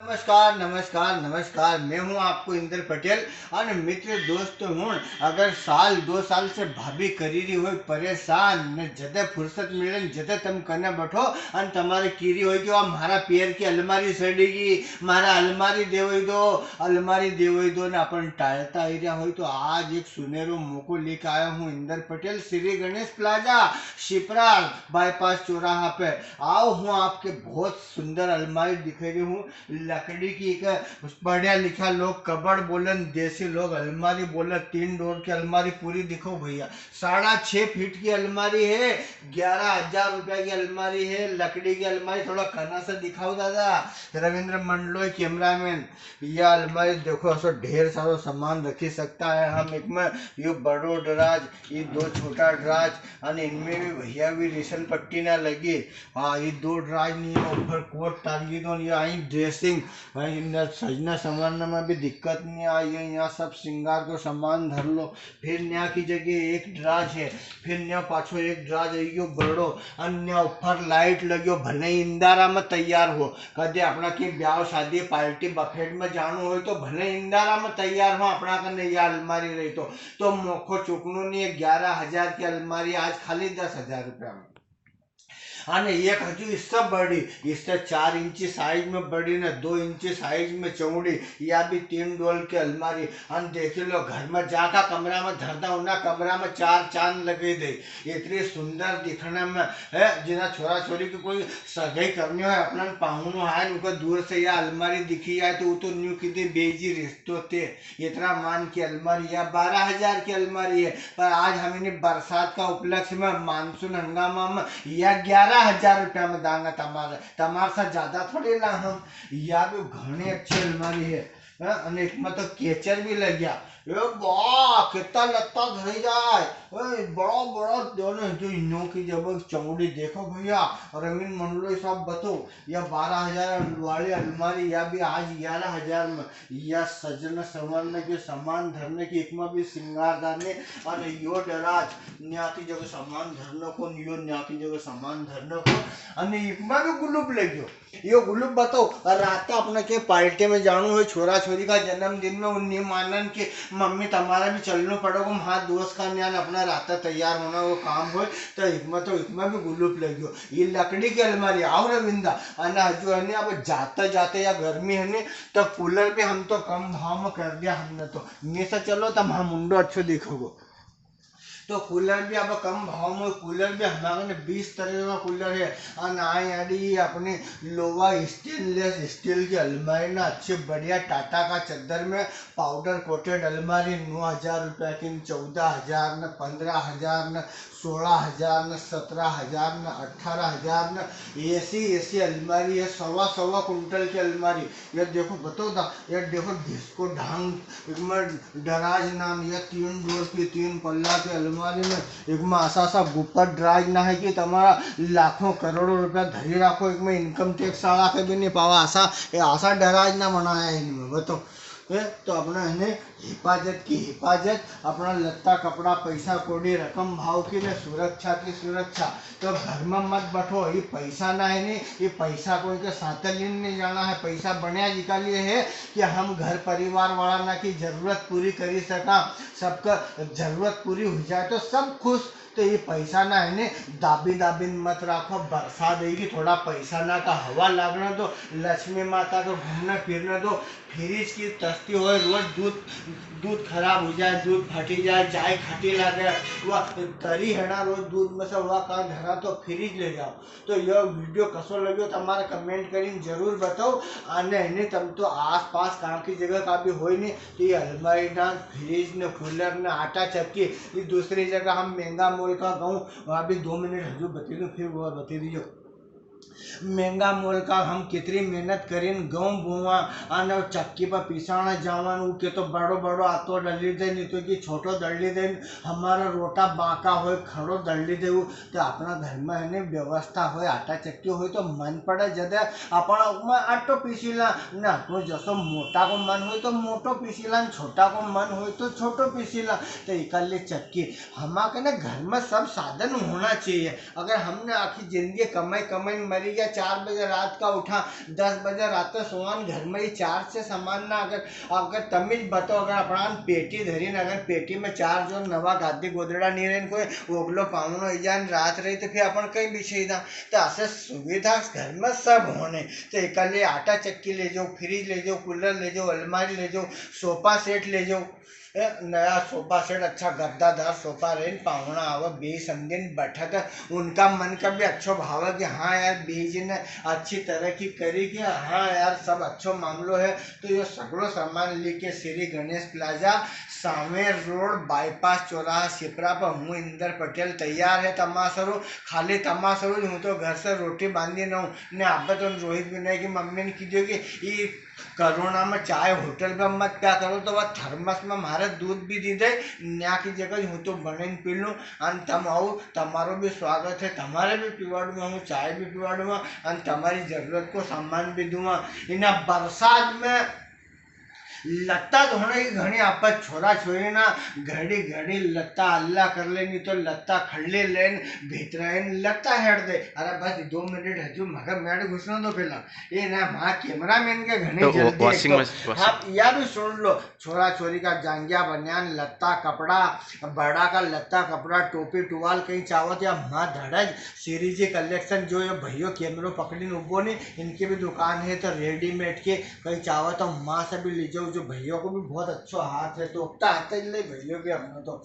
नमस्कार नमस्कार नमस्कार। मैं हूं आपको इंद्र पटेल और मित्र दोस्त हूं। अगर साल 2 साल से भाभी करी रही हो परेशान ने जदे फुर्सत मिले जदे तुम कने बैठो और तुम्हारे कीरी हो कि मारा पैर की अलमारी सड़ेगी, मारा अलमारी देवई दो ने अपन टालता एरिया हो तो आज एक सुनेरो मौको लेकर आया हूँ। इंद्र पटेल, श्री गणेश प्लाजा, शिप्रा बाईपास चौराहा पे आओ हूँ। आपके बहुत सुंदर अलमारी दिख रही हूँ, लकड़ी की। एक पढ़िया लिखा लोग कबड़ बोलन, देसी लोग अलमारी बोले। 3 डोर की अलमारी पूरी दिखो भैया। 6.5 फीट की अलमारी है, 11,000 रुपया की अलमारी है, लकड़ी की अलमारी। थोड़ा कना से दिखाओ दादा, रविंद्र मंडलोई कैमरामैन। यह अलमारी देखो, ऐसा ढेर सारा सामान रखी सकता है हम। एक में ये बड़ो दराज, ये 2 छोटा दराज, और इनमें भी भैया भी रिसन पट्टी ना लगी। हाँ, ये 2 दराज नहीं है, ऊपर कोट टांगी दो। ये आई ड्रेसिंग, सजना संवरने में भी दिक्कत नहीं आई है। यहाँ सब श्रृंगार को सामान धर लो। फिर यहाँ की जगह एक दराज है, फिर यहाँ पाछो एक दराज है, यो बड़ो। अन्य ऊपर लाइट लगी हो, भले इंदारा में तैयार हो। कदे अपना की ब्याह शादी पार्टी बफेट में जानो हो तो भले इंदारा में तैयार हो, अपना कने यह अलमारी रही तो मोखो चुकनो नहीं है। 11,000 की अलमारी आज खाली 10,000 रुपया में। અને एक हजू इससे बड़ी, इससे 4 इंची साइज में बड़ी ने 2 इंची साइज में चौड़ी, या भी 3 डोल की अलमारी। और देख लो, घर में जाका कमरा में धरता उना कमरा में 4 चांद लगे दे। इतनी सुंदर दिखने में है। जिना छोरा छोरी की कोई सगाई करनी हो, अपना पाहुनो है, उनको दूर से यह अलमारी दिखी जाए तो वो तो न्यू की बेजी रिश्तों थे। इतना मान की अलमारी या 12,000 की अलमारी है। पर आज हम इन्हें बरसात का उपलक्ष्य में मानसून हंगामा में यह 11,000 रुपया में दांगा। तमारे से ज्यादा थोड़ी ला हम। या भी घनी अच्छी अलमारी है। एक में तो केचर भी लग गया। वाह, कितना लगता धरी जाए। बड़ा बड़ा दोनों जो इनो की जब चमड़ी देखो भैया। रवीन मंडलोई साहब बतो, यह 12,000 वाली अलमारी या भी आज 11,000 में। यह सजन संवरने के सामान धरने की, एक में भी श्रृंगार धरने और यो दराज न्या की जगह सामान धरने को, यो न्या की जगह सामान धरने को। અને એકમાં भी गुलूब लग्यो। यो गुलूब बताओ, रात अपने के पार्टी में जानो है, छोरा छोरी का जन्मदिन में उन्हें मानन के मम्मी तुम्हारा भी चलना पड़ेगा। हाँ, दोस्त का न्यान अपना रात तैयार होना वो काम हो तो इसमें भी गुलूब लग्यो। ये लकड़ी की अलमारी आओ रविंदा। अना जो है अब जाते जाते या गर्मी है ने तो कूलर पे हम तो कम भाव में कर दिया हमने तो। में से चलो तब हम मुंडो अच्छो दिखोगो तो कूलर भी अब कम भाव में। कूलर भी हमारे 20 तरह का कूलर है। और आई अपनी लोवा स्टेनलेस स्टील की अलमारी ना, अच्छी बढ़िया टाटा का चद्दर में पाउडर कोटेड अलमारी। 9,000 रुपया की, 14,000 न, 15,000 न, 16,000 न, 17,000 न, 18,000 न। ऐसी अलमारी है। सवा कुंटल की अलमारी। ये देखो बताओ था, ये देखो डिस्को ढांग दराज नाम, ये 3 डोर की 3 पल्ला की अलमारी में। एक में आसा गुप्पट दराज ना है कि तुम्हारा लाखों करोड़ों रुपया धरी राखो। एक में इनकम टैक्स वाला के भी नहीं पावा। आशा दराज ना बनाया इनमें बताओ। तो अपना इन्हें हिफाजत की हिफाजत, अपना लत्ता कपड़ा पैसा कोड़ी रकम भाव की ने सुरक्षा की सुरक्षा। तो घर में मत बैठो। ये पैसा ना है नहीं, ये पैसा कोई के साथ नहीं जाना है। पैसा बनया जिका लिए है कि हम घर परिवार वाला ना की जरूरत पूरी करी सका, सबका जरूरत पूरी हो जाए तो सब खुश। तो ये पैसा ना है ने दाबिन मत राखो। बरसा देगी, थोड़ा पैसा ना का हवा लगने दो, लक्ष्मी माता को घूमने फिरने दो। फ्रिज की तस्ती हो, रोज दूध खराब हो जाए, दूध फटी जाए, चाय खटी लगे, वह तरी है ना, रोज दूध में से हुआ का धरा तो फ्रिज ले जाओ। तो यह वीडियो कसो लगे तुम्हारा कमेंट करीन जरूर बताओ। आने तम तो आस पास कहाँ की जगह का भी हो नहीं तो ये अलमारी ना, फ्रिज न, कूलर न, आटा चक्की। ये दूसरी जगह हम महंगा मोल का गाँव, वहाँ भी 2 मिनट हजू बती दूँ फिर वो बती दीजिए। महंगा मोल का हम कितनी मेहनत करीन गहूँ बोवा और चक्की पर पिसाना जावन। उ के तो बड़ो आतो डली दे, नहीं तो कि छोटो दली दे। हमारा रोटा बांका हो, खड़ो दली दे। तो अपना घर में है व्यवस्था हो, आटा चक्की हो तो मन पड़े जदे अपन आटो पीसीला ना। तो जसो मोटा को मन हो तो मोटो पीसीला, छोटा को मन हो तो छोटो पीसीला। तो इकल्ले चक्की हमारे घर में सब साधन होना चाहिए। अगर हमने आखिर जिंदगी कमाई मरी गया, 4 बजे रात का उठा, 10 बजे रात का सोवान, घर में ही 4 से सामान ना अगर अगर तमीज बताओ, अगर अपना पेटी धरी न, अगर पेटी में 4 जो नवा गादी गोदड़ा नहीं रहे कोई ओगलो पावनो जान रात रही तो फिर अपन कहीं बिछे था। तो ऐसे सुविधा घर में सब होने, तो एक आटा चक्की ले जाओ, फ्रिज ले जाओ, कूलर ले जाओ, अलमारी ले जाओ, सोफा सेट ले जाओ, नया सोफा सेट अच्छा गद्दादार सोफा रहे, पाहुना आवा बे समझे बैठक, उनका मन का भी अच्छो भाव है कि हाँ यार बीज ने अच्छी तरह की करी कि हाँ यार सब अच्छो मामलो है। तो ये सगड़ो सामान लेके श्री गणेश प्लाजा सामेर रोड बाईपास चौराहा शिप्रा पर हूँ इंदर पटेल तैयार है तमाशरू, खाली तमाशरू हूँ तो घर से रोटी बांधी न हूँ ने आप तो रोहित भी नहीं कि मम्मी ने कीजिए कि ये कोरोना में चाय होटल पे मत क्या करो, तो वह थर्मस में मारे दूध भी दी दे न्या की जगह हूँ तो बने पी लूँ और तम आओ, तमारो भी स्वागत है, तुम्हारे भी पिवाड़ूँगा हूँ, चाय भी पिवाड़ूँगा और तुम्हारी ज़रूरत को सामान भी दूंगा। इन बरसात में लत्ता धोने की घड़ी आप छोरा छोरी ना घड़ी घड़ी लत्ता अल्लाह कर लेनी तो लत्ता खड़े लेन भीतर लत्ता हेड दे, अरे बस 2 मिनट हजू मगर मैड घुसना दो पहला ये ना माँ कैमरा मैन के घनी तो जल्दी तो आप या भी सुन लो, छोरा छोरी का जांगिया बनियान लत्ता कपड़ा, बड़ा का लत्ता कपड़ा टोपी टुवाल कहीं चावत या माँ धड़ज सीरी जी कलेक्शन जो ये भैया कैमरों पकड़ी उबो नहीं, इनकी भी दुकान है तो रेडीमेड के कहीं चावत तो माँ से भी ले जाओ, जो भैया को भी बहुत अच्छा हाथ है तो उगता आता ही ले भैया के हमने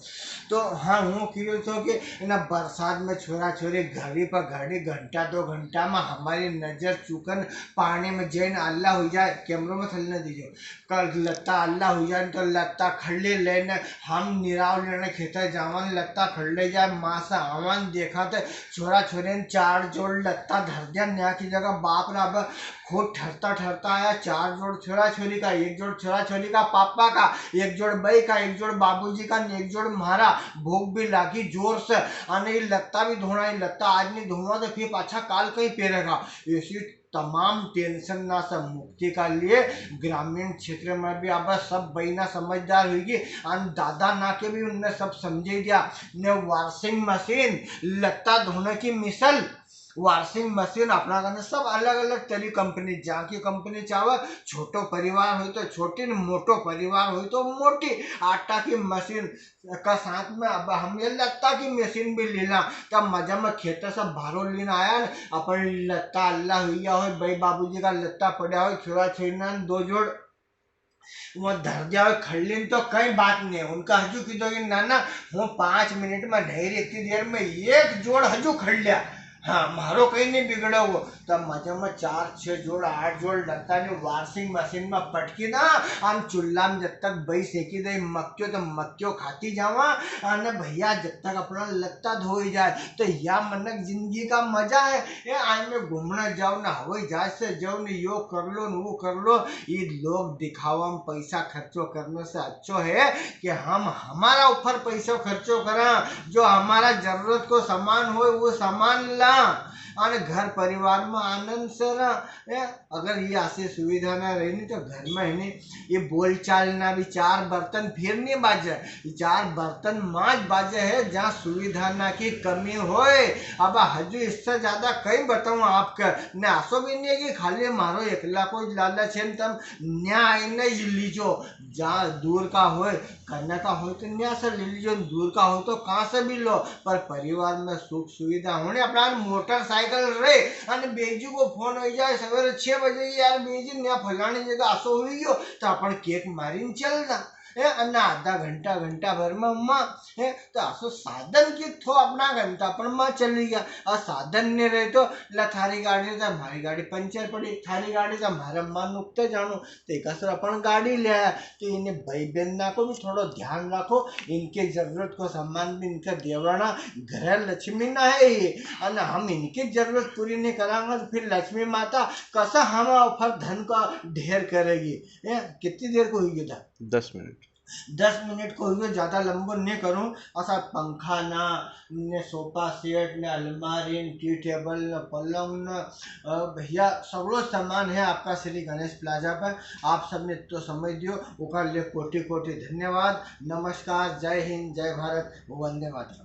तो हाँ हूँ क्यों तो कि ना बरसात में छोरा छोरी घड़ी पर घड़ी घंटा 2 घंटा में हमारी नज़र चुकन पानी में जैन अल्लाह हो जाए, कैमरों में थलने दीजिए कल लत्ता अल्लाह हो जाए तो लत्ता खड़े लेने हम निराव लेने खेते जावन लत्ता खड़े जाए माँ से आवन देखा तो छोरा छोरी 4 जोड़ लत्ता धर दिया न्या की जगह बाप रा खुद ठहरता ठहरता आया, 4 जोड़ छोरा छोरी का, 1 जोड़ छोरा छोरी का पापा का, 1 जोड़ बई का, 1 जोड़ बाबूजी का, 1 जोड़ मारा, भूख भी लागी जोर से आने लत्ता भी धोना, लत्ता आज नहीं धोना तो फिर पाछा काल कहीं पेरेगा। इसी तमाम टेंशन ना सब मुक्ति का लिए ग्रामीण क्षेत्र में भी अब सब बहना समझदार हुई और दादा ना के भी उनने सब समझे दिया ने वॉशिंग मशीन लत्ता धोने की मिसल वॉशिंग मशीन अपना करने सब अलग अलग तरी कंपनी जहाँ की कंपनी चाहे छोटो परिवार हो तो छोटी मोटो परिवार हो तो मोटी आटा की मशीन का साथ में अब हम ये लत्ता की मशीन भी लेना तब मजा में खेत से भारो लेना आया न अपन लत्ता अल्लाह हुआ हो भाई बाबूजी का लत्ता पड़ा हो छोरा छोरा 2 जोड़ वो धर दिया खड़लीन तो कई बात नहीं है उनका हजू की तो नाना वो 5 मिनट में नहीं इतनी देर में 1 जोड़ हजू खड़ लिया, हाँ मारो कहीं नहीं बिगड़ा वो तब मजे में 4-6 जोड़ 8 जोड़ लगता नहीं वॉशिंग मशीन में पटकी ना हम चूल्हा में जब तक बई सेकी दे मक्क्यो तो मक्क्यो खाती जावा आने भैया जब तक अपना लगता धो ही जाए तो या मनक जिंदगी का मजा है ये आज में घूमना जाओ ना हवाई जहाज से जाओ ना यो कर लो न वो कर लो, ये लोग दिखावा में पैसा खर्चो करने से अच्छो है कि हम हमारा ऊपर पैसा खर्चो करा जो हमारा जरूरत को सामान हो वो सामान ला और घर परिवार में आनंद से ना अगर ये ऐसी सुविधा ना रही नहीं तो घर में है नहीं ये बोल चाल ना भी 4 बर्तन फिर नहीं बाजे 4 बर्तन माज बाजे है जहाँ सुविधा ना की कमी होए। अब हजू इससे ज्यादा कई बताऊँ आपका ने आसो भी नहीं है कि खाली मारो एकला को लालच है तम न्याय नहीं लीजो जहाँ दूर का हो करने का हो तो न्याय से ले लीजो, दूर का हो तो कहाँ से भी लो पर परिवार में सुख सुविधा होने अपना मोटरसाइकिल रे અને बेजू को फोन हो जाए सवेरे 6 बजे यार बेजी ने फलानी जगह आसो हुई हो तो अपन केक मारी चल जा अन्ना आधा घंटा भर में अम्मा है तो आसो साधन की थो अपना घंटा पर माँ चली गया और साधन नहीं रहे तो ला थारी गाड़ी था हमारी गाड़ी पंचर पड़ी थारी गाड़ी था हमारे अम्मा नुकते जानो तो एक असर अपन गाड़ी ले आया तो इन्हें भाई बहन को भी थोड़ा ध्यान रखो इनके जरूरत को सम्मान भी इनका देवाना घर लक्ष्मी ना है ये और हम इनकी जरूरत पूरी नहीं करांगे तो फिर लक्ष्मी माता कैसा हम ऊपर धन का ढेर करेगी। कितनी देर को हुई था 10 मिनट 10 मिनट को हुई ज़्यादा लंबो नहीं करूँ ऐसा पंखा ना ने सोफा सेट ने अलमारी टी टेबल न पलंग न भैया सगड़ो सामान है आपका श्री गणेश प्लाजा पर आप सबने तो समझ दियो ओकर लिए कोटि कोटि धन्यवाद। नमस्कार, जय हिंद, जय भारत, वंदे मातरम।